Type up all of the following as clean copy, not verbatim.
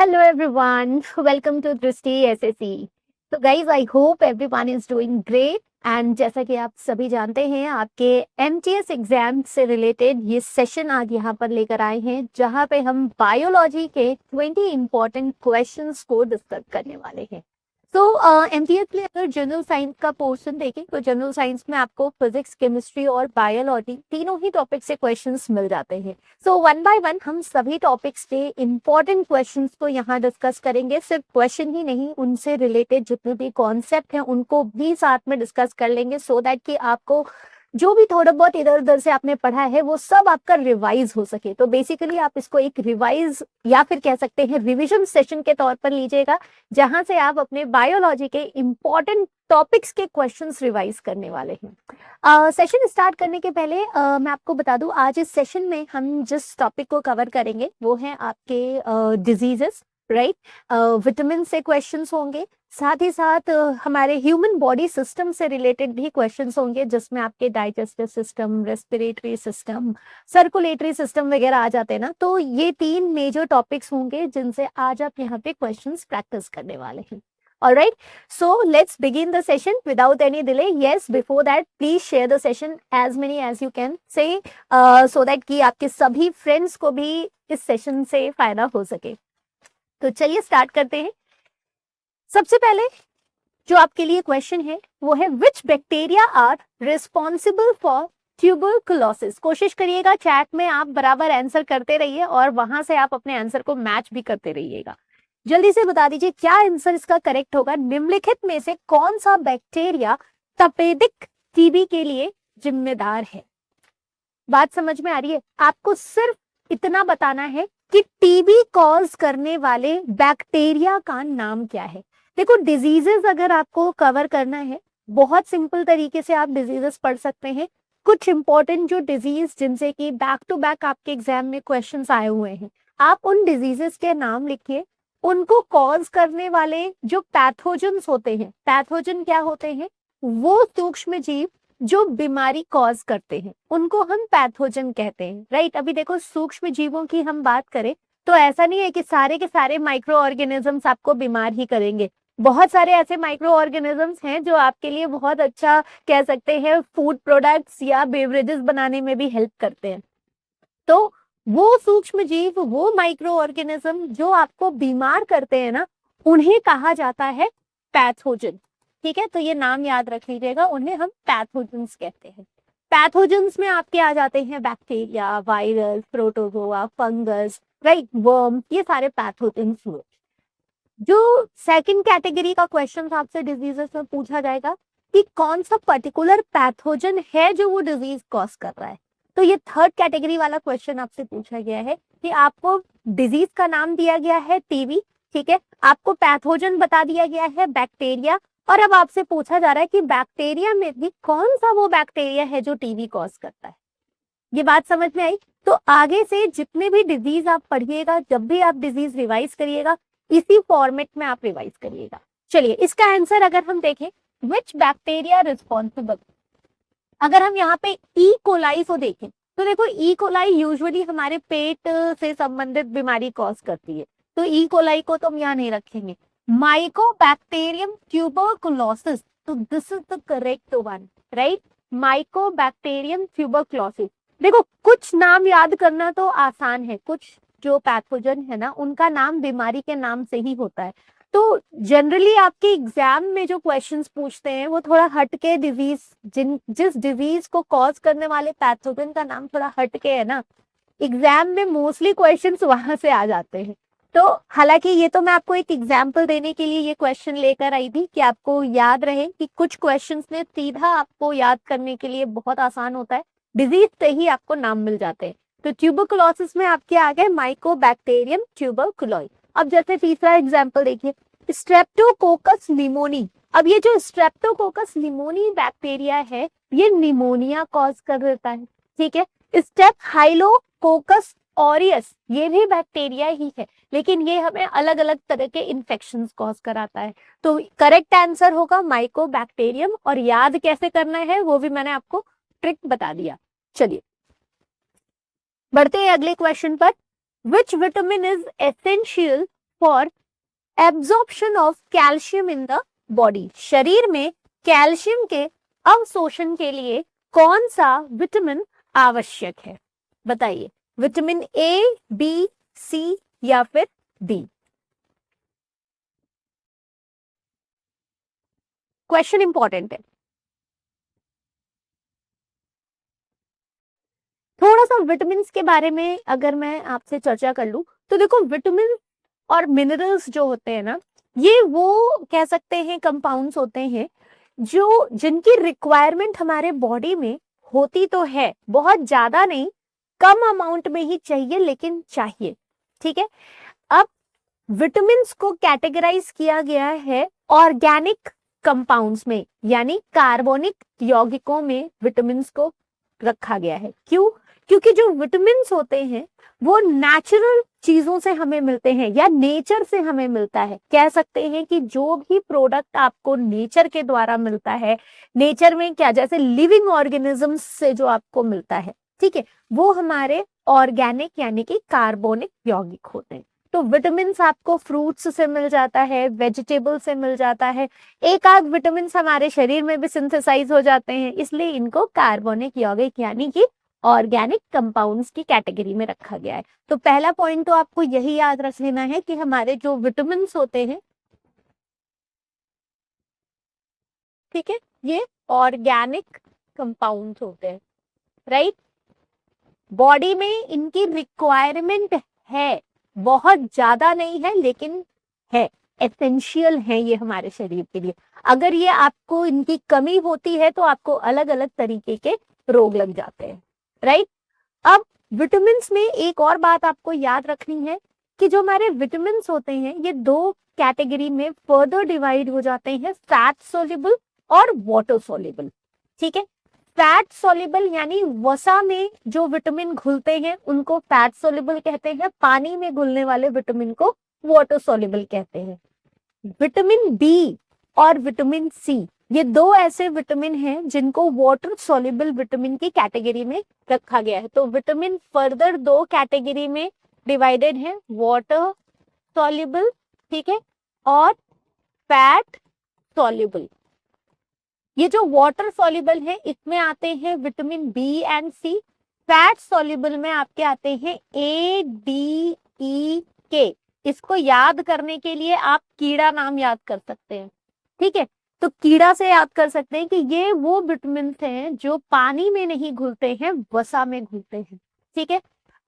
Hello everyone, welcome to Drishti SSE. So guys, I hope everyone is doing great. And जैसा कि आप सभी जानते हैं, आपके एमटीएस एग्जाम से रिलेटेड ये सेशन आज यहाँ पर लेकर आए हैं, जहाँ पे हम बायोलॉजी के 20 इंपॉर्टेंट क्वेश्चंस को डिस्कस करने वाले हैं। तो एमटीएस में अगर जनरल साइंस का पोर्शन देखें तो जनरल साइंस में आपको फिजिक्स, केमिस्ट्री और बायोलॉजी तीनों ही टॉपिक से क्वेश्चंस मिल जाते हैं। सो वन बाय वन हम सभी टॉपिक्स के इंपॉर्टेंट क्वेश्चंस को यहाँ डिस्कस करेंगे। सिर्फ क्वेश्चन ही नहीं, उनसे रिलेटेड जितने भी कॉन्सेप्ट हैं उनको भी साथ में डिस्कस कर लेंगे, सो दैट कि आपको जो भी थोड़ा बहुत इधर उधर से आपने पढ़ा है वो सब आपका रिवाइज हो सके। तो बेसिकली आप इसको एक रिवाइज या फिर कह सकते हैं रिवीजन सेशन के तौर पर लीजिएगा, जहां से आप अपने बायोलॉजी के इंपॉर्टेंट टॉपिक्स के क्वेश्चंस रिवाइज करने वाले हैं। सेशन स्टार्ट करने के पहले मैं आपको बता दूं, आज इस सेशन में हम जिस टॉपिक को कवर करेंगे वो है आपके डिजीजेस, राइट। विटामिन से क्वेश्चंस होंगे, साथ ही साथ हमारे ह्यूमन बॉडी सिस्टम से रिलेटेड भी क्वेश्चंस होंगे, जिसमें आपके digestive system, respiratory system, circulatory system वगैरह आ जाते हैं ना। तो ये 3 मेजर टॉपिक्स होंगे जिनसे आज आप यहाँ पे क्वेश्चंस प्रैक्टिस करने वाले हैं। Alright, so let's begin the session without any delay. Yes, before that, please share the session as many as you can say, so that कि आपके सभी फ्रेंड्स को भी इस सेशन से फायदा हो सके। तो चलिए स्टार्ट करते हैं। सबसे पहले जो आपके लिए क्वेश्चन है वो है, which bacteria are responsible for tuberculosis. कोशिश करिएगा चैट में आप बराबर आंसर करते रहिए और वहां से आप अपने आंसर को मैच भी करते रहिएगा। जल्दी से बता दीजिए क्या आंसर इसका करेक्ट होगा। निम्नलिखित में से कौन सा बैक्टीरिया तपेदिक टीबी के लिए जिम्मेदार है। बात समझ में आ रही है? आपको सिर्फ इतना बताना है कि टीबी कॉज करने वाले बैक्टीरिया का नाम क्या है। देखो, डिजीजेस अगर आपको कवर करना है, बहुत सिंपल तरीके से आप डिजीजेस पढ़ सकते हैं। कुछ इंपॉर्टेंट जो डिजीज जिनसे कि बैक टू बैक आपके एग्जाम में क्वेश्चंस आए हुए हैं, आप उन डिजीजेस के नाम लिखिए। उनको कॉज करने वाले जो पैथोजन्स होते हैं, पैथोजन क्या होते हैं? वो सूक्ष्म जीव जो बीमारी कॉज करते हैं उनको हम पैथोजन कहते हैं, राइट। अभी देखो, सूक्ष्म जीवों की हम बात करें तो ऐसा नहीं है कि सारे के सारे माइक्रो ऑर्गेनिजम्स आपको बीमार ही करेंगे। बहुत सारे ऐसे माइक्रो ऑर्गेनिजम्स हैं जो आपके लिए बहुत अच्छा कह सकते हैं फूड प्रोडक्ट्स या बेवरेजेस बनाने में भी हेल्प करते हैं। तो वो सूक्ष्म जीव, वो माइक्रो ऑर्गेनिज्म जो आपको बीमार करते हैं ना, उन्हें कहा जाता है पैथोजन। ठीक है, तो ये नाम याद रख लीजिएगा, उन्हें हम पैथोजन्स कहते हैं। पैथोजन्स में आपके आ जाते हैं bacteria, virus, protozoa, fungus, right, worm, ये सारे पैथोजन्स हुए। जो सेकंड कैटेगरी का क्वेश्चन आपसे डिजीजेस में पूछा जाएगा कि कौन सा पर्टिकुलर पैथोजन है जो वो डिजीज कॉज कर रहा है, तो ये थर्ड कैटेगरी वाला क्वेश्चन आपसे पूछा गया है कि आपको डिजीज का नाम दिया गया है टीबी, ठीक है, आपको पैथोजन बता दिया गया है बैक्टीरिया, और अब आपसे पूछा जा रहा है कि बैक्टीरिया में भी कौन सा वो बैक्टीरिया है जो टीबी कॉज करता है। ये बात समझ में आई? तो आगे से जितने भी डिजीज आप पढ़िएगा, जब भी आप डिजीज रिवाइज करिएगा, इसी फॉर्मेट में आप रिवाइज करिएगा। चलिए, इसका आंसर अगर हम देखें, विच बैक्टीरिया रिस्पॉन्सिबल, अगर हम यहाँ पे ई कोलाई को देखें तो देखो, ई कोलाई यूजुअली हमारे पेट से संबंधित बीमारी कॉज करती है, तो ई कोलाई को तो हम यहाँ नहीं रखेंगे। माइकोबैक्टीरियम ट्यूबरकुलोसिस, तो this is the correct one, right, Mycobacterium tuberculosis. देखो, कुछ नाम याद करना तो आसान है, कुछ जो पैथोजन है ना उनका नाम बीमारी के नाम से ही होता है। तो जनरली आपके एग्जाम में जो क्वेश्चंस पूछते हैं वो थोड़ा हटके डिजीज, जिस डिजीज को कॉज करने वाले पैथोजन का नाम थोड़ा हटके है ना, एग्जाम में मोस्टली क्वेश्चंस वहां से आ जाते हैं। तो हालांकि ये तो मैं आपको एक एग्जाम्पल देने के लिए ये क्वेश्चन लेकर आई थी कि आपको याद रहे कि कुछ क्वेश्चंस में सीधा आपको याद करने के लिए बहुत आसान होता है, डिजीज से ही आपको नाम मिल जाते हैं। तो ट्यूबरकुलोसिस में आपके आ गए माइकोबैक्टीरियम ट्यूबरकुलोई। अब जैसे तीसरा एग्जाम्पल देखिए, स्ट्रेप्टोकोकस निमोनी। अब ये जो स्ट्रेप्टोकोकस निमोनी बैक्टीरिया है ये निमोनिया कॉज कर देता है, ठीक है। स्टेफाइलोकोकस ऑरियस, ये भी बैक्टीरिया ही है, लेकिन ये हमें अलग अलग तरह के इन्फेक्शंस कॉज कराता है। तो करेक्ट आंसर होगा माइकोबैक्टीरियम, और याद कैसे करना है वो भी मैंने आपको ट्रिक बता दिया। चलिए बढ़ते हैं अगले क्वेश्चन पर। Which vitamin is essential for absorption of calcium in the body. शरीर में कैल्शियम के अवशोषण के लिए कौन सा विटामिन आवश्यक है? बताइए, विटामिन ए, बी, सी या फिर डी? क्वेश्चन इंपॉर्टेंट है। थोड़ा सा विटामिन के बारे में अगर मैं आपसे चर्चा कर लूं तो देखो, विटामिन और मिनरल्स जो होते हैं ना, ये वो कह सकते हैं कंपाउंड्स होते हैं जो जिनकी रिक्वायरमेंट हमारे बॉडी में होती तो है, बहुत ज्यादा नहीं, कम अमाउंट में ही चाहिए, लेकिन चाहिए। ठीक है। अब विटामिन्स को कैटेगराइज किया गया है ऑर्गेनिक कंपाउंड्स में, यानी कार्बनिक यौगिकों में विटामिन्स को रखा गया है। क्यों? क्योंकि जो विटामिन्स होते हैं वो नेचुरल चीजों से हमें मिलते हैं या नेचर से हमें मिलता है। कह सकते हैं कि जो भी प्रोडक्ट आपको नेचर के द्वारा मिलता है, नेचर में क्या, जैसे लिविंग ऑर्गेनिजम्स से जो आपको मिलता है, ठीक है, वो हमारे ऑर्गेनिक यानी कि कार्बनिक यौगिक होते हैं। तो विटामिन आपको फ्रूट्स से मिल जाता है, वेजिटेबल से मिल जाता है, एक आध विटामिन हमारे शरीर में भी सिंथेसाइज हो जाते हैं, इसलिए इनको कार्बनिक यौगिक यानी कि ऑर्गेनिक कंपाउंड्स की कैटेगरी में रखा गया है। तो पहला पॉइंट तो आपको यही याद रख लेना है कि हमारे जो विटामिन होते हैं, ठीक है, ये ऑर्गेनिक कंपाउंड्स होते हैं, राइट। बॉडी में इनकी रिक्वायरमेंट है, बहुत ज्यादा नहीं है लेकिन है, एसेंशियल है ये हमारे शरीर के लिए। अगर ये आपको इनकी कमी होती है तो आपको अलग अलग तरीके के रोग लग जाते हैं, राइट। अब विटामिन में एक और बात आपको याद रखनी है कि जो हमारे विटामिन होते हैं ये दो कैटेगरी में फर्दर डिवाइड हो जाते हैं, फैट सोल्यूबल और वाटर सोल्यूबल। ठीक है, फैट सोल्यूबल यानी वसा में जो विटामिन घुलते हैं उनको फैट सोल्यूबल कहते हैं, पानी में घुलने वाले विटामिन को वाटर सोल्यूबल कहते हैं। विटामिन बी और विटामिन सी, ये दो ऐसे विटामिन हैं जिनको वाटर सोल्यूबल विटामिन की कैटेगरी में रखा गया है। तो विटामिन फर्दर दो कैटेगरी में डिवाइडेड है, वाटर सोल्यूबल, ठीक है, और फैट सोल्यूबल। ये जो वाटर सोल्यूबल है इसमें आते हैं vitamin B and C, fat soluble में आपके आते हैं ए, डी, ई, के। इसको याद करने के लिए आप कीड़ा नाम याद कर सकते हैं, ठीक है। तो कीड़ा से याद कर सकते हैं कि ये वो विटामिन हैं जो पानी में नहीं घुलते हैं, वसा में घुलते हैं, ठीक है।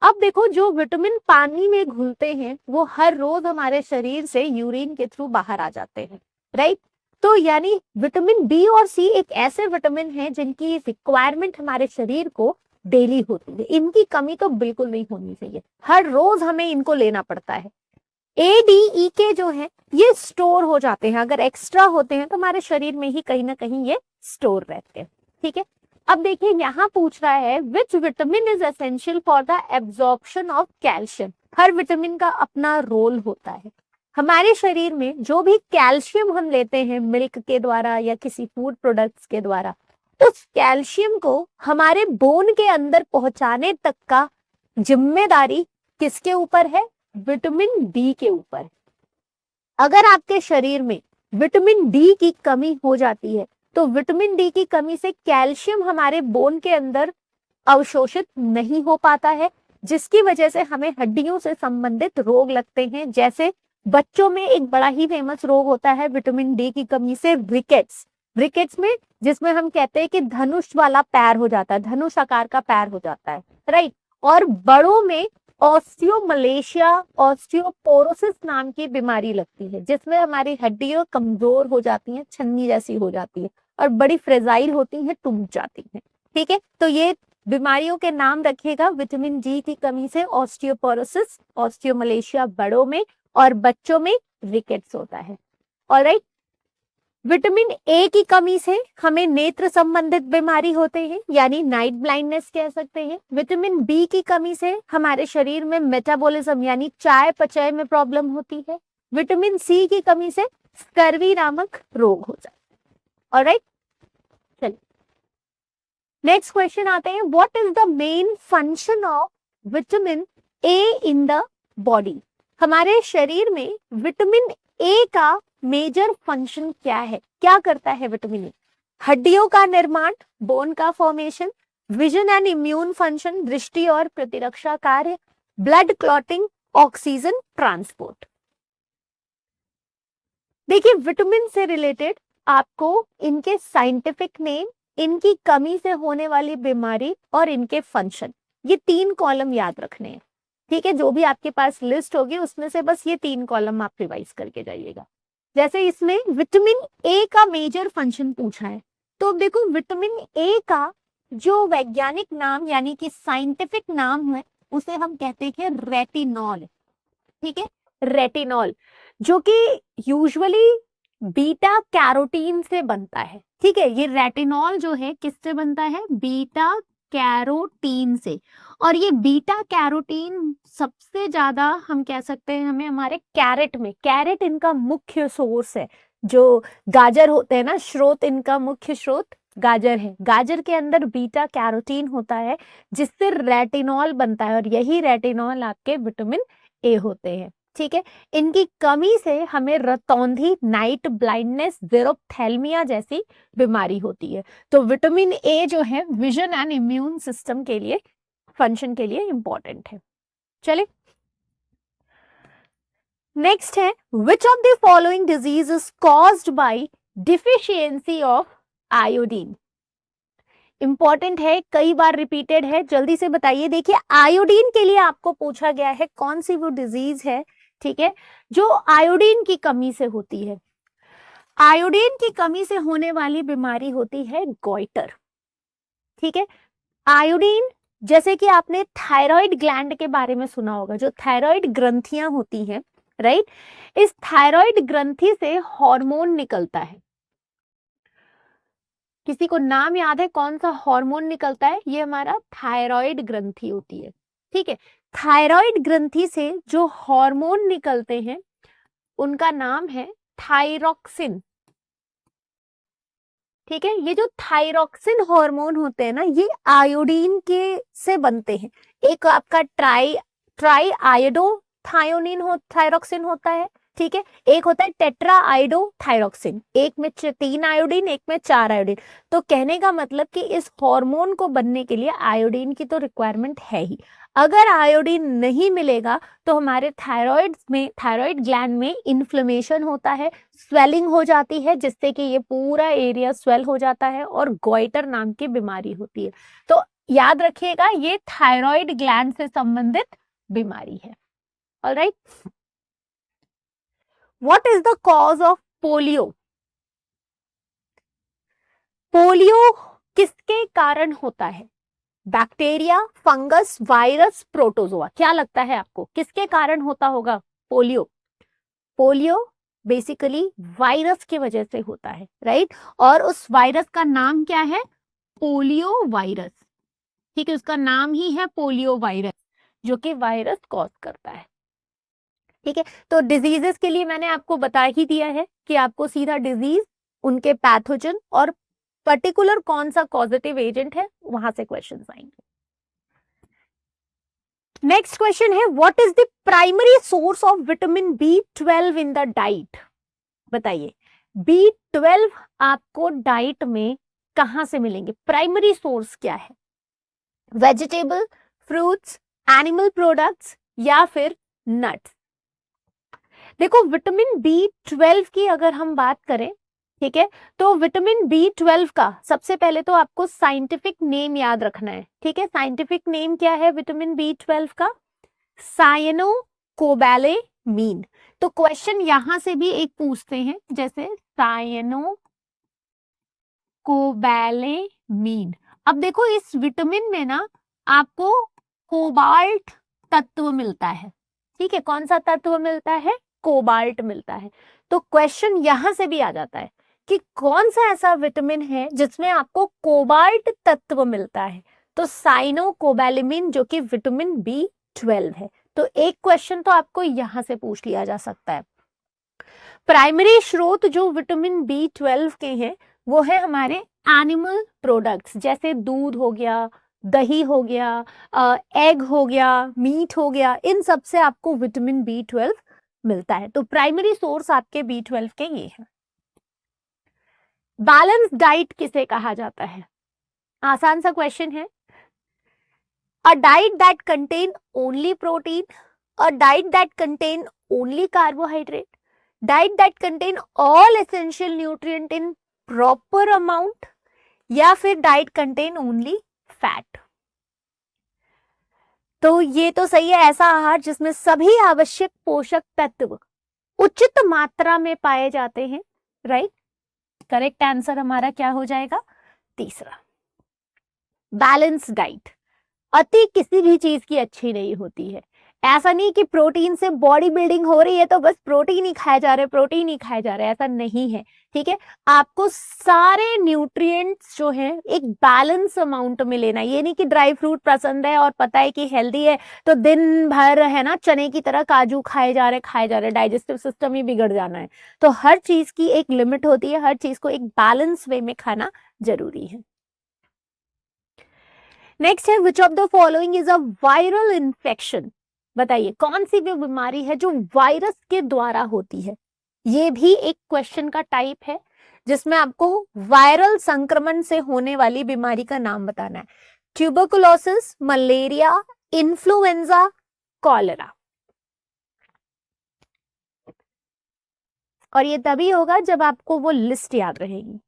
अब देखो, जो विटामिन पानी में घुलते हैं वो हर रोज हमारे शरीर से यूरिन के थ्रू बाहर आ जाते हैं, राइट। तो यानी विटामिन बी और सी एक ऐसे विटामिन हैं जिनकी रिक्वायरमेंट हमारे शरीर को डेली होती है, इनकी कमी तो बिल्कुल नहीं होनी चाहिए, हर रोज हमें इनको लेना पड़ता है। ए, डी, ई के जो है ये स्टोर हो जाते हैं, अगर एक्स्ट्रा होते हैं तो हमारे शरीर में ही कहीं ना कहीं ये स्टोर रहते हैं, ठीक है। अब देखिए, यहाँ पूछ रहा है which vitamin is essential for the absorption of calcium. Her vitamin का अपना रोल होता है। हमारे शरीर में जो भी कैल्शियम हम लेते हैं मिल्क के द्वारा या किसी फूड प्रोडक्ट्स के द्वारा, उस कैल्शियम को हमारे बोन के अंदर पहुंचाने तक का जिम्मेदारी किसके ऊपर है? विटामिन डी के ऊपर। अगर आपके शरीर में विटामिन डी की कमी हो जाती है तो विटामिन डी की कमी से कैल्शियम हमारे बोन के अंदर अवशोषित नहीं हो पाता है, जिसकी वजह से हमें हड्डियों से संबंधित रोग लगते हैं। जैसे बच्चों में एक बड़ा ही फेमस रोग होता है विटामिन डी की कमी से, रिकेट्स। रिकेट्स में, जिसमें हम कहते हैं कि धनुष वाला पैर हो जाता है, धनुष आकार का पैर हो जाता है, राइट। और बड़ों में ऑस्टियोमलेशिया, ऑस्टियोपोरोसिस नाम की बीमारी लगती है, जिसमें हमारी हड्डियां कमजोर हो जाती हैं, छन्नी जैसी हो जाती है और बड़ी फ्रेजाइल होती हैं, टूट जाती हैं, ठीक है। तो ये बीमारियों के नाम रखिएगा, विटामिन डी की कमी से ऑस्टियोपोरोसिस, ऑस्टियोमलेशिया बड़ों में, और बच्चों में रिकेट्स होता है, ऑलराइट। विटामिन ए की कमी से हमें नेत्र संबंधित बीमारी होते हैं, यानी नाइट ब्लाइंडनेस कह सकते हैं। विटामिन बी की कमी से हमारे शरीर में मेटाबॉलिज्म यानी चाय पचय में प्रॉब्लम होती है। विटामिन सी की कमी से स्कर्वी नामक रोग हो जाता है, ऑलराइट। चलिए नेक्स्ट क्वेश्चन आते हैं, what is the main function of vitamin A in the body. हमारे शरीर में विटामिन ए का मेजर फंक्शन क्या है? क्या करता है विटामिन ए? हड्डियों का निर्माण, बोन का formation, vision and immune function, दृष्टि और प्रतिरक्षा कार्य, ब्लड क्लॉटिंग, ऑक्सीजन ट्रांसपोर्ट। देखिए, विटामिन से रिलेटेड आपको इनके साइंटिफिक नेम, इनकी कमी से होने वाली बीमारी और इनके फंक्शन, ये 3 कॉलम याद रखने हैं। ठीक है, जो भी आपके पास लिस्ट होगी उसमें से बस ये 3 कॉलम आप रिवाइज करके जाइएगा। जैसे इसमें विटामिन ए का मेजर फंक्शन पूछा है, तो देखो विटामिन ए का जो वैज्ञानिक नाम यानी कि साइंटिफिक नाम है उसे हम कहते हैं रेटिनॉल। ठीक है, रेटिनॉल, जो कि यूजुअली बीटा कैरोटीन से बनता है। ठीक है, ये रेटिनॉल जो है किससे बनता है? बीटा कैरोटीन से। और ये बीटा कैरोटीन सबसे ज्यादा हम कह सकते हैं हमें हमारे कैरेट में, कैरेट इनका मुख्य सोर्स है। जो गाजर होते हैं ना, स्रोत, इनका मुख्य स्रोत गाजर है। गाजर के अंदर बीटा कैरोटीन होता है जिससे रेटिनॉल बनता है, और यही रेटिनॉल आपके विटामिन ए होते हैं। ठीक है, इनकी कमी से हमें रतौंधी, नाइट ब्लाइंडनेस, जेरोप्थेल्मिया जैसी बीमारी होती है। तो विटामिन ए जो है विजन एंड इम्यून सिस्टम के लिए, फंक्शन के लिए इंपॉर्टेंट है। चलिए नेक्स्ट है, which of the following disease is caused by deficiency of iodine? Important है, कई बार रिपीटेड है, जल्दी से बताइए। देखिए, आयोडीन के लिए आपको पूछा गया है कौन सी वो डिजीज है, ठीक है, जो आयोडीन की कमी से होती है। आयोडीन की कमी से होने वाली बीमारी होती है गॉइटर। ठीक है, आयोडीन, जैसे कि आपने थायराइड ग्लैंड के बारे में सुना होगा, जो थायराइड ग्रंथियां होती हैं, राइट, इस थायराइड ग्रंथि से हार्मोन निकलता है। किसी को नाम याद है कौन सा हार्मोन निकलता है? ये हमारा थायराइड ग्रंथि होती है। ठीक है, थायराइड ग्रंथि से जो हार्मोन निकलते हैं उनका नाम है थायरॉक्सिन। ठीक है, ये जो थायरॉक्सिन हार्मोन होते हैं ना, ये आयोडीन के से बनते हैं। एक आपका ट्राई आयोडो थायरॉक्सिन होता है। ठीक है, एक होता है टेट्रा आयोडो थायरॉक्सिन, एक में 3 आयोडीन, एक में 4 आयोडीन। तो कहने का मतलब कि इस हार्मोन को बनने के लिए आयोडीन की तो रिक्वायरमेंट है ही। अगर आयोडीन नहीं मिलेगा तो हमारे थायराइड ग्लैंड में इन्फ्लेमेशन होता है, स्वेलिंग हो जाती है, जिससे कि ये पूरा एरिया स्वेल हो जाता है और गॉइटर नाम की बीमारी होती है। तो याद रखिएगा, ये थायराइड ग्लैंड से संबंधित बीमारी है। Alright, what is the cause of polio? Polio किसके कारण होता है? Bacteria, fungus, virus, protozoa? क्या लगता है आपको किसके कारण होता होगा पोलियो? पोलियो बेसिकली वायरस की वजह से होता है, राइट। और उस वायरस का नाम क्या है? Polio virus. ठीक है, उसका नाम ही है पोलियो वायरस, जो कि वायरस कॉज करता है। ठीक है, तो डिजीजेस के लिए मैंने आपको बता ही दिया है कि आपको सीधा डिजीज, उनके पैथोजन और पर्टिकुलर कौन सा कॉजेटिव एजेंट है, वहां से क्वेश्चन आएंगे। नेक्स्ट क्वेश्चन है, what is the primary source of vitamin B12 in the diet? बताइए, B12 आपको डाइट में कहां से मिलेंगे? प्राइमरी सोर्स क्या है? वेजिटेबल, फ्रूट्स, एनिमल प्रोडक्ट्स या फिर नट्स? देखो, विटामिन B12 की अगर हम बात करें, ठीक है, तो विटामिन B12 का सबसे पहले तो आपको साइंटिफिक नेम याद रखना है। ठीक है, साइंटिफिक नेम क्या है विटामिन B12 का? साइनोकोबैलेमीन। तो क्वेश्चन यहां से भी एक पूछते हैं, जैसे साइनोकोबैलेमीन। अब देखो, इस विटामिन में ना आपको कोबाल्ट तत्व मिलता है। ठीक है, कौन सा तत्व मिलता है? कोबाल्ट मिलता है। तो क्वेश्चन यहां से भी आ जाता है कि कौन सा ऐसा विटामिन है जिसमें आपको कोबाल्ट तत्व मिलता है? तो साइनोकोबैलेमिन, जो कि विटामिन B12 है। तो एक क्वेश्चन तो आपको यहां से पूछ लिया जा सकता है। प्राइमरी स्रोत जो विटामिन B12 के हैं वो है हमारे एनिमल प्रोडक्ट्स, जैसे दूध हो गया, दही हो गया, एग हो गया, मीट हो गया, इन सब से आपको विटामिन B12 मिलता है। तो प्राइमरी सोर्स आपके B12 के ये है। बैलेंस डाइट किसे कहा जाता है? आसान सा क्वेश्चन है। A diet that contain only protein, a diet that contain only carbohydrate, diet that contain all essential nutrient in proper amount, या फिर डाइट कंटेन ओनली फैट। तो ये तो सही है, ऐसा आहार जिसमें सभी आवश्यक पोषक तत्व उचित मात्रा में पाए जाते हैं, राइट। करेक्ट आंसर हमारा क्या हो जाएगा? तीसरा। Balance diet. अति किसी भी चीज की अच्छी नहीं होती है। ऐसा नहीं कि प्रोटीन से बॉडी बिल्डिंग हो रही है तो बस प्रोटीन ही खाए जा रहे, प्रोटीन ही खाए जा रहे, ऐसा नहीं है, ठीक है। आपको सारे न्यूट्रिएंट्स जो हैं एक बैलेंस अमाउंट में लेना है। ये नहीं कि ड्राई फ्रूट पसंद है और पता है कि हेल्दी है तो दिन भर है ना चने की तरह काजू खाए जा रहे, डाइजेस्टिव सिस्टम ही बिगड़ जाना है। तो हर चीज की एक लिमिट होती है, हर चीज को एक बैलेंस वे में खाना जरूरी है। नेक्स्ट है, which of the following is a viral infection. बताइए कौन सी भी बीमारी है जो वायरस के द्वारा होती है। ये भी एक क्वेश्चन का टाइप है जिसमें आपको वायरल संक्रमण से होने वाली बीमारी का नाम बताना है। Tuberculosis, malaria, influenza, cholera. और ये तभी होगा जब आपको वो लिस्ट याद रहेगी।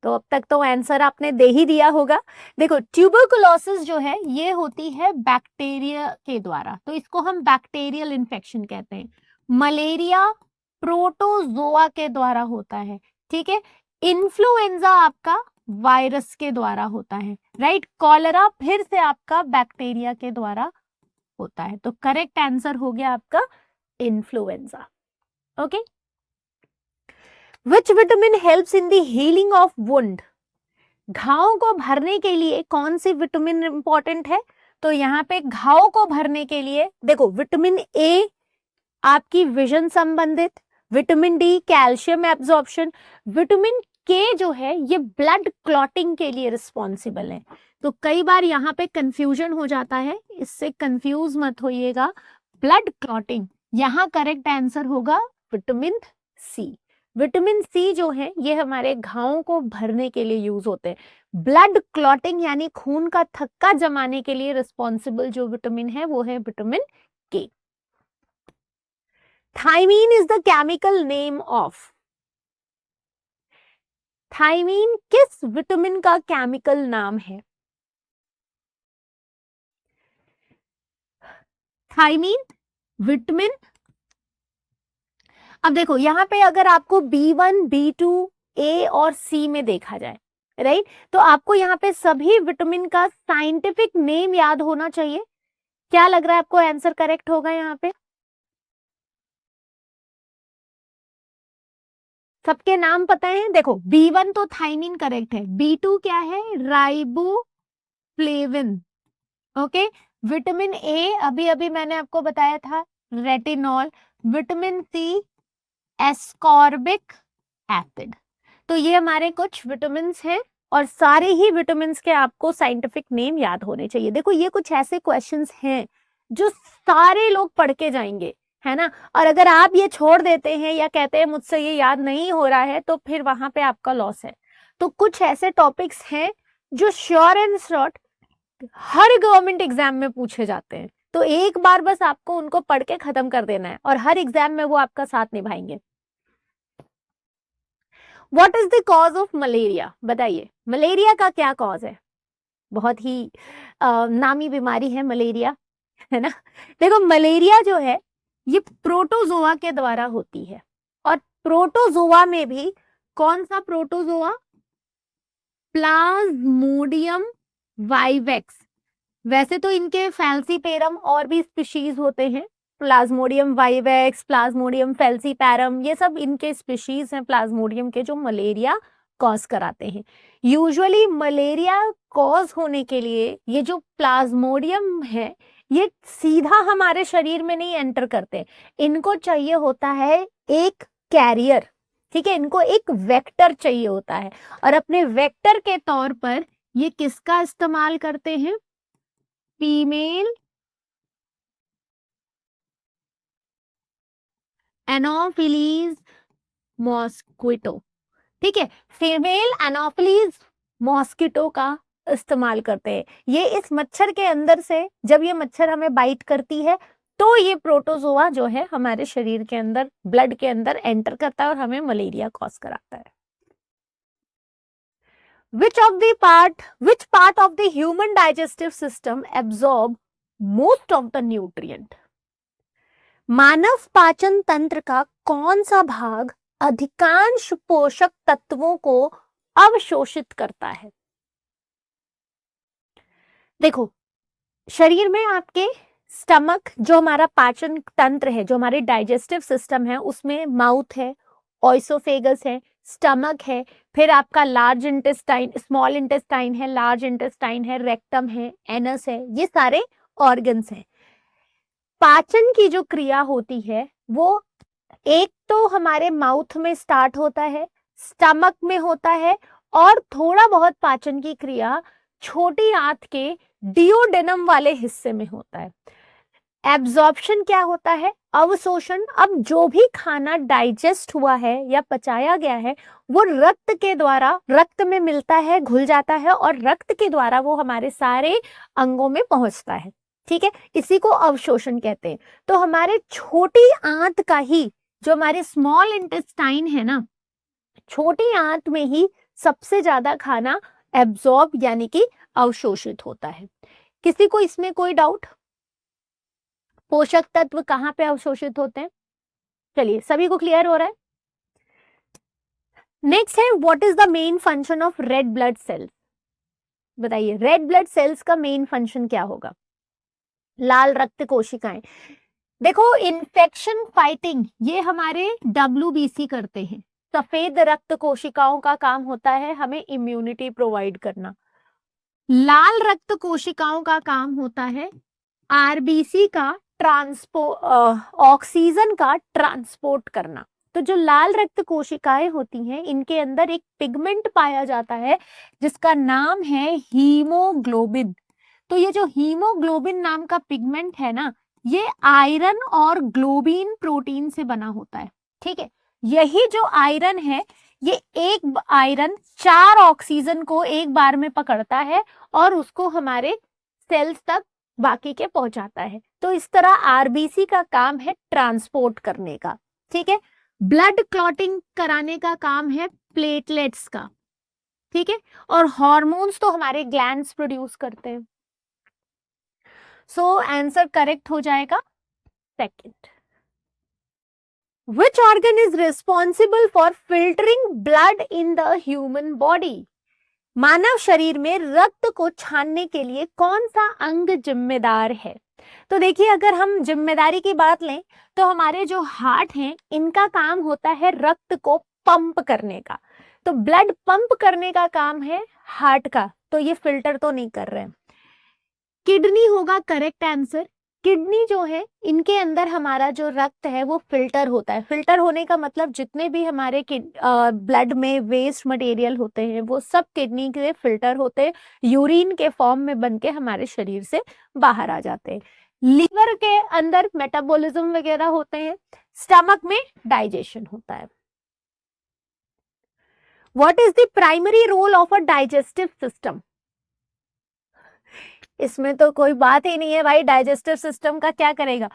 तो अब तक तो आंसर आपने दे ही दिया होगा। देखो ट्यूबरकुलोसिस जो है ये होती है बैक्टीरिया के द्वारा, तो इसको हम बैक्टीरियल इन्फेक्शन कहते हैं। मलेरिया प्रोटोजोआ के द्वारा होता है, ठीक है। इन्फ्लुएंजा आपका वायरस के द्वारा होता है, राइट। कॉलेरा फिर से आपका बैक्टीरिया के द्वारा होता है। तो करेक्ट आंसर हो गया आपका influenza. Okay. Which vitamin helps in the healing of wound. घाव को भरने के लिए कौन सी विटामिन इंपॉर्टेंट है? तो यहाँ पे घाव को भरने के लिए देखो विटामिन ए आपकी विजन संबंधित, vitamin D calcium absorption, vitamin के जो है ये ब्लड क्लॉटिंग के लिए रिस्पॉन्सिबल है। तो कई बार यहाँ पे कंफ्यूजन हो जाता है, इससे कंफ्यूज मत होइएगा। ब्लड क्लॉटिंग, यहाँ करेक्ट आंसर होगा विटामिन सी। विटामिन सी जो है ये हमारे घावों को भरने के लिए यूज होते हैं। ब्लड क्लॉटिंग यानी खून का थक्का जमाने के लिए रिस्पॉन्सिबल जो विटामिन है वो है vitamin K. Thiamine is the chemical name of. Thiamine किस विटामिन का केमिकल नाम है? थायमीन विटामिन, अब देखो यहाँ पे अगर आपको B1, B2, A और C में देखा जाए, राइट, तो आपको यहाँ पे सभी विटामिन का साइंटिफिक नेम याद होना चाहिए। क्या लग रहा है आपको आंसर करेक्ट होगा यहाँ पे? सबके नाम पता है? देखो B1 तो थायमीन करेक्ट है, B2 क्या है? Riboflavin, okay. विटामिन ए अभी अभी मैंने आपको बताया था retinol, vitamin C ascorbic acid. तो ये हमारे कुछ विटामिन हैं और सारे ही विटामिन के आपको साइंटिफिक नेम याद होने चाहिए। देखो ये कुछ ऐसे क्वेश्चंस हैं जो सारे लोग पढ़ के जाएंगे, है ना। और अगर आप ये छोड़ देते हैं या कहते हैं मुझसे ये याद नहीं हो रहा है तो फिर वहां पे आपका लॉस है। तो कुछ ऐसे टॉपिक्स हैं जो sure and sure her government exam में पूछे जाते हैं। तो एक बार बस आपको उनको पढ़ के खत्म कर देना है और हर एग्जाम में वो आपका साथ निभाएंगे। What is the cause of malaria? बताइए मलेरिया का क्या कॉज है? बहुत ही नामी बीमारी है मलेरिया, है ना। देखो मलेरिया जो है ये प्रोटोजोआ के द्वारा होती है और प्रोटोजोआ में भी कौन सा प्रोटोजोआ? Plasmodium vivax. वैसे तो इनके फैल्सीपेरम और भी स्पीशीज होते हैं, प्लाज्मोडियम वाइवेक्स, प्लाज्मोडियम फैल्सीपैरम, ये सब इनके स्पीशीज हैं प्लाज्मोडियम के जो मलेरिया कॉज कराते हैं। यूजुअली मलेरिया कॉज होने के लिए ये जो प्लाज्मोडियम है ये सीधा हमारे शरीर में नहीं एंटर करते, इनको चाहिए होता है एक कैरियर, ठीक है, इनको एक वेक्टर चाहिए होता है और अपने वेक्टर के तौर पर ये किसका इस्तेमाल करते हैं? Female anopheles mosquito. ठीक है, फीमेल एनोफिलीज मॉस्किटो का इस्तेमाल करते हैं। ये इस मच्छर के अंदर से जब ये मच्छर हमें बाइट करती है तो ये प्रोटोजोआ जो है हमारे शरीर के अंदर, ब्लड के अंदर एंटर करता है और हमें मलेरिया कॉज कराता है। Which part of the human digestive system absorb most of the nutrient? मानव पाचन तंत्र का कौन सा भाग अधिकांश पोषक तत्वों को अवशोषित करता है? देखो, शरीर में आपके स्टमक, जो हमारा पाचन तंत्र है, जो हमारे डाइजेस्टिव सिस्टम है, उसमें माउथ है, ऑइसोफेगस है, स्टमक है, फिर आपका लार्ज इंटेस्टाइन, स्मॉल इंटेस्टाइन है, लार्ज इंटेस्टाइन है, रेक्टम है, एनस है, ये सारे ऑर्गन्स हैं। पाचन की जो क्रिया होती है वो एक तो हमारे माउथ में स्टार्ट होता है, स्टमक में होता है, और थोड़ा बहुत पाचन की क्रिया छोटी आंत के डिओडेनम वाले हिस्से में होता है। एब्जॉर्प्शन क्या होता है? अवशोषण। अब जो भी खाना डाइजेस्ट हुआ है या पचाया गया है वो रक्त के द्वारा, रक्त में मिलता है, घुल जाता है, और रक्त के द्वारा वो हमारे सारे अंगों में पहुंचता है। ठीक है, इसी को अवशोषण कहते हैं। तो हमारे छोटी आंत का ही, जो हमारे स्मॉल इंटेस्टाइन है ना, छोटी आंत में ही सबसे ज्यादा खाना एब्जॉर्ब यानी कि अवशोषित होता है। किसी को इसमें कोई डाउट? पोषक तत्व कहाँ पे अवशोषित होते हैं? चलिए, सभी को क्लियर हो रहा है? नेक्स्ट है, what is the main function of red blood cells? बताइए, रेड ब्लड सेल्स का मेन फंक्शन क्या होगा? लाल रक्त कोशिकाएं। देखो, इन्फेक्शन फाइटिंग ये हमारे WBC करते हैं। सफेद रक्त कोशिकाओं का काम होता है हमें इम्यूनिटी प्रोवाइड करना। लाल रक्त कोशिकाओं का काम होता है RBC का ऑक्सीजन का ट्रांसपोर्ट करना। तो जो लाल रक्त कोशिकाएं होती हैं, इनके अंदर एक पिगमेंट पाया जाता है जिसका नाम है हीमोग्लोबिन। तो ये जो हीमोग्लोबिन नाम का पिगमेंट है ना, ये आयरन और ग्लोबिन प्रोटीन से बना होता है। ठीक है, यही जो आयरन है, ये एक आयरन 4 ऑक्सीजन को एक बार में पकड़ता है और उसको हमारे सेल्स तक बाकी के पहुंचाता है। तो इस तरह RBC का काम है ट्रांसपोर्ट करने का। ठीक है, ब्लड क्लॉटिंग कराने का काम है प्लेटलेट्स का। ठीक है, और हार्मोन्स तो हमारे ग्लैंड्स प्रोड्यूस करते हैं। सो आंसर करेक्ट हो जाएगा second. Which organ is responsible for filtering blood in the human body? मानव शरीर में रक्त को छानने के लिए कौन सा अंग जिम्मेदार है? तो देखिए, अगर हम जिम्मेदारी की बात लें तो हमारे जो हार्ट हैं, इनका काम होता है रक्त को पंप करने का। तो ब्लड पंप करने का काम है हार्ट का, तो ये फिल्टर तो नहीं कर रहे हैं। किडनी होगा करेक्ट आंसर। किडनी जो है, इनके अंदर हमारा जो रक्त है वो फिल्टर होता है। फिल्टर होने का मतलब जितने भी हमारे ब्लड में वेस्ट मटेरियल होते हैं वो सब किडनी के फिल्टर होते हैं, यूरिन के फॉर्म में बन के हमारे शरीर से बाहर आ जाते हैं। लीवर के अंदर मेटाबॉलिज्म वगैरह होते हैं, स्टमक में डाइजेशन होता है। What is the primary role of a digestive system? इसमें तो कोई बात ही नहीं है भाई, डाइजेस्टिव सिस्टम का क्या करेगा?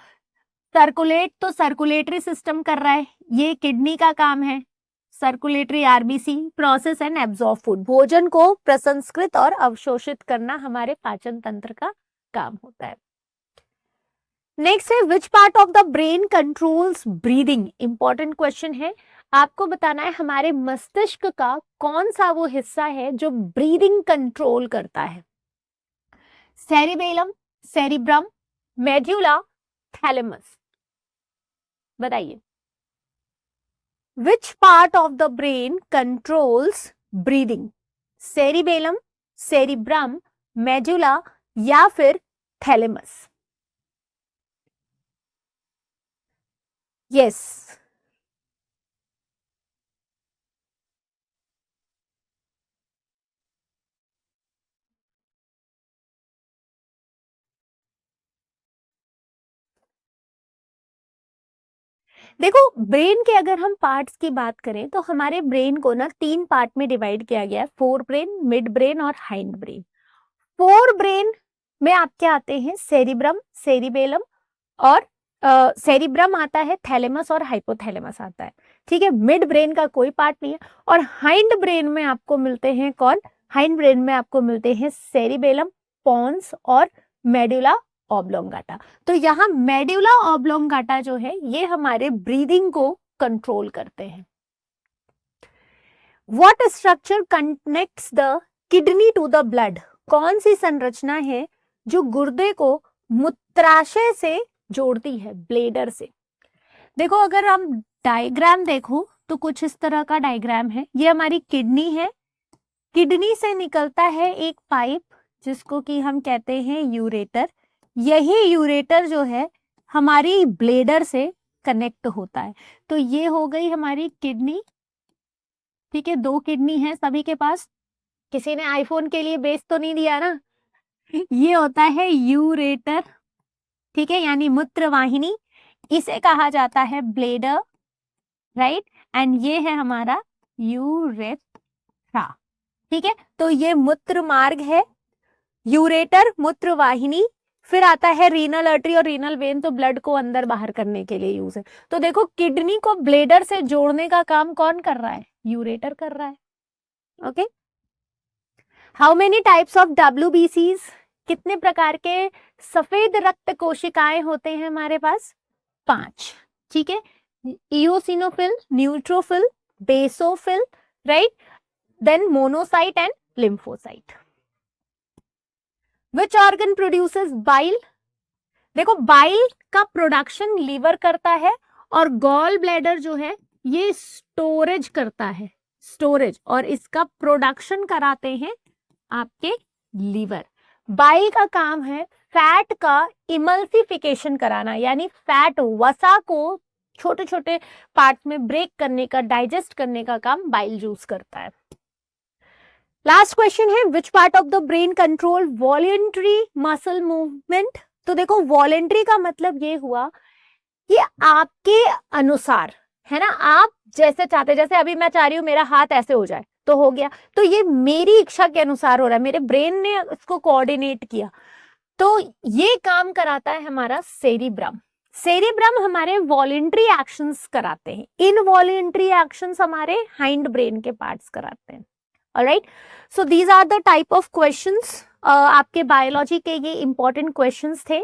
सर्कुलेट तो सर्कुलेटरी सिस्टम कर रहा है, ये किडनी का काम है। Circulatory RBC, process and absorb food, भोजन को प्रसंस्कृत और अवशोषित करना हमारे पाचन तंत्र का काम होता है। नेक्स्ट है, विच part of the brain controls breathing? Important question है, आपको बताना है हमारे मस्तिष्क का कौन सा वो हिस्सा है जो ब्रीदिंग कंट्रोल करता है। Cerebellum, cerebrum, medulla, thalamus. बताइए, which part of the brain controls breathing? Cerebellum, cerebrum, medulla या फिर थैलेमस? यस, देखो ब्रेन के अगर हम पार्ट्स की बात करें तो हमारे ब्रेन को ना 3 पार्ट में डिवाइड किया गया है, फोर ब्रेन, मिड ब्रेन और हाइंड ब्रेन। फोर ब्रेन में आपके आते हैं सेरिब्रम, सेरिबेलम और सेरिब्रम आता है, थैलेमस और हाइपोथैलेमस आता है, ठीक है। मिड ब्रेन का कोई पार्ट नहीं है। और हाइंड ब्रेन में आपको मिलते हैं कौन? हाइंड ब्रेन में आपको मिलते हैं सेरिबेलम, पोन्स और मेडुला ऑब्लोंगाटा। तो यहाँ मेडुला ऑब्लोंगाटा जो है ये हमारे ब्रीदिंग को कंट्रोल करते हैं। What structure connects the kidney to the blood? कौन सी संरचना है जो गुर्दे को मूत्राशय से जोड़ती है, ब्लेडर से? देखो अगर हम डायग्राम देखो तो कुछ इस तरह का डायग्राम है। ये हमारी किडनी है, किडनी से निकलता है एक पाइप जिसको कि हम कहते हैं यूरेटर। यही यूरेटर जो है हमारी ब्लेडर से कनेक्ट होता है। तो ये हो गई हमारी किडनी, ठीक है। 2 किडनी है सभी के पास, किसी ने आईफोन के लिए बेस तो नहीं दिया ना। ये होता है यूरेटर, ठीक है, यानी मूत्रवाहिनी। इसे कहा जाता है ब्लेडर, राइट। एंड ये है हमारा यूरेथ्रा, ठीक है। तो ये मूत्र मार्ग है, यूरेटर, मूत्रवाहिनी। फिर आता है रीनल आर्टरी और रीनल वेन, तो ब्लड को अंदर बाहर करने के लिए यूज है। तो देखो किडनी को ब्लेडर से जोड़ने का काम कौन कर रहा है? यूरेटर कर रहा है। Okay. How many types of WBCs? कितने प्रकार के सफेद रक्त कोशिकाएं होते हैं हमारे पास? 5, ठीक है। Eosinophil, neutrophil, basophil, right, then monocyte and lymphocyte. Which organ produces bile? देखो बाइल का प्रोडक्शन लीवर करता है और गॉल ब्लैडर जो है ये स्टोरेज करता है, स्टोरेज, और इसका प्रोडक्शन कराते हैं आपके लीवर। बाइल का काम है फैट का इमल्सिफिकेशन कराना, यानी फैट वसा को छोटे छोटे पार्ट में ब्रेक करने का, डाइजेस्ट करने का काम बाइल जूस करता है। लास्ट क्वेश्चन है विच part of the brain control voluntary muscle movement? तो देखो वॉलेंट्री का मतलब ये हुआ कि आपके अनुसार, है ना, आप जैसे चाहते, जैसे अभी मैं चाह रही हूं मेरा हाथ ऐसे हो जाए तो हो गया, तो ये मेरी इच्छा के अनुसार हो रहा है, मेरे ब्रेन ने इसको कोऑर्डिनेट किया। तो ये काम कराता है हमारा सेरिब्रम। सेरिब्रम हमारे वॉलेंट्री एक्शंस कराते हैं, इनवॉलेंट्री एक्शंस हमारे हाइंड ब्रेन के पार्ट्स कराते हैं। Alright, so these are the type of questions. आपके बायोलॉजी के ये इंपॉर्टेंट क्वेश्चंस थे।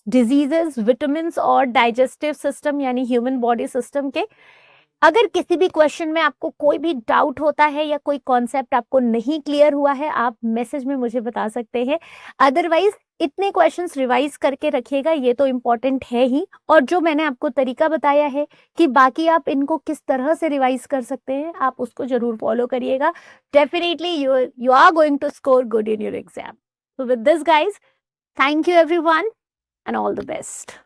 डिजीजेस, विटामिन और डाइजेस्टिव सिस्टम यानी ह्यूमन बॉडी सिस्टम के। अगर किसी भी क्वेश्चन में आपको कोई भी डाउट होता है या कोई कॉन्सेप्ट आपको नहीं क्लियर हुआ है, आप मैसेज में मुझे बता सकते हैं। अदरवाइज इतने क्वेश्चंस रिवाइज करके रखिएगा, ये तो इम्पोर्टेंट है ही। और जो मैंने आपको तरीका बताया है कि बाकी आप इनको किस तरह से रिवाइज कर सकते हैं, आप उसको जरूर फॉलो करिएगा। Definitely you are going to score good in your exam. So with this guys, thank you everyone and all the best.